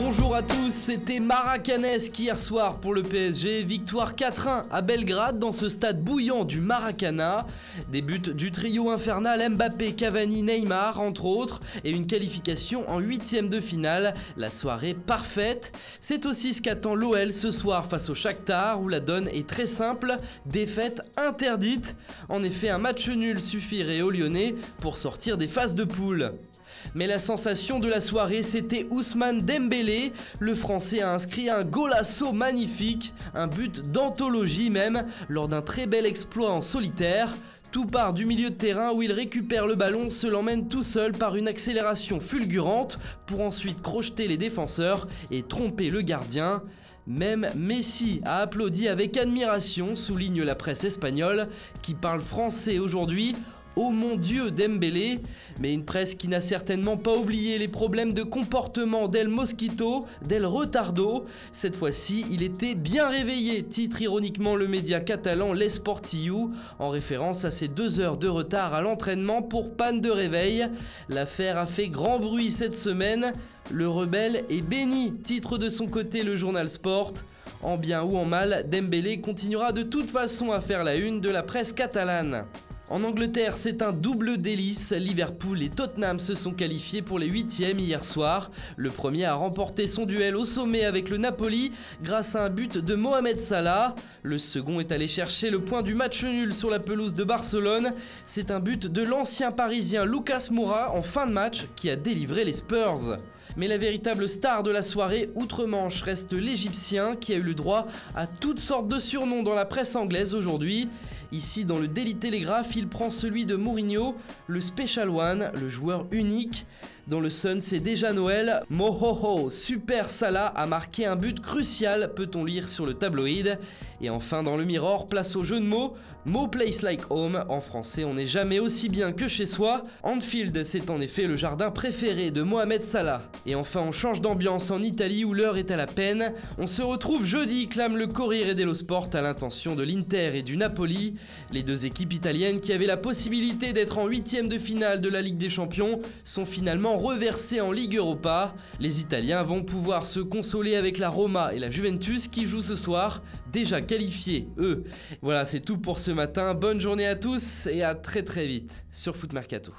Bonjour à tous, c'était Maracanesque hier soir pour le PSG, victoire 4-1 à Belgrade dans ce stade bouillant du Maracana. Des buts du trio infernal Mbappé, Cavani, Neymar entre autres et une qualification en 8e de finale, la soirée parfaite. C'est aussi ce qu'attend l'OL ce soir face au Shakhtar où la donne est très simple, défaite interdite. En effet, un match nul suffirait aux Lyonnais pour sortir des phases de poule. Mais la sensation de la soirée, c'était Ousmane Dembélé. Le Français a inscrit un golasso magnifique, un but d'anthologie même, lors d'un très bel exploit en solitaire. Tout part du milieu de terrain où il récupère le ballon, se l'emmène tout seul par une accélération fulgurante pour ensuite crocheter les défenseurs et tromper le gardien. Même Messi a applaudi avec admiration, souligne la presse espagnole, qui parle français aujourd'hui. Oh mon Dieu, Dembélé, mais une presse qui n'a certainement pas oublié les problèmes de comportement d'El Mosquito, d'El Retardo. Cette fois-ci, il était bien réveillé, titre ironiquement le média catalan L'Esportiu, en référence à ses 2 heures de retard à l'entraînement pour panne de réveil. L'affaire a fait grand bruit cette semaine. Le rebelle est béni, titre de son côté le journal Sport. En bien ou en mal, Dembélé continuera de toute façon à faire la une de la presse catalane. En Angleterre, c'est un double délice. Liverpool et Tottenham se sont qualifiés pour les 8e hier soir. Le premier a remporté son duel au sommet avec le Napoli grâce à un but de Mohamed Salah. Le second est allé chercher le point du match nul sur la pelouse de Barcelone. C'est un but de l'ancien parisien Lucas Moura en fin de match qui a délivré les Spurs. Mais la véritable star de la soirée outre-Manche reste l'Égyptien qui a eu le droit à toutes sortes de surnoms dans la presse anglaise aujourd'hui. Ici, dans le Daily Telegraph, il prend celui de Mourinho, le Special One, le joueur unique. Dans le Sun, c'est déjà Noël. Mohoho, Super Salah a marqué un but crucial, peut-on lire sur le tabloïd. Et enfin, dans le Mirror, place au jeu de mots. Mo place like home. En français, on n'est jamais aussi bien que chez soi. Anfield, c'est en effet le jardin préféré de Mohamed Salah. Et enfin, on change d'ambiance en Italie où l'heure est à la peine. On se retrouve jeudi, clame le Corriere dello Sport à l'intention de l'Inter et du Napoli. Les deux équipes italiennes qui avaient la possibilité d'être en 8e de finale de la Ligue des Champions sont finalement reversés en Ligue Europa. Les Italiens vont pouvoir se consoler avec la Roma et la Juventus qui jouent ce soir, déjà qualifiés eux. Voilà, c'est tout pour ce matin. Bonne journée à tous et à très vite sur Foot Mercato.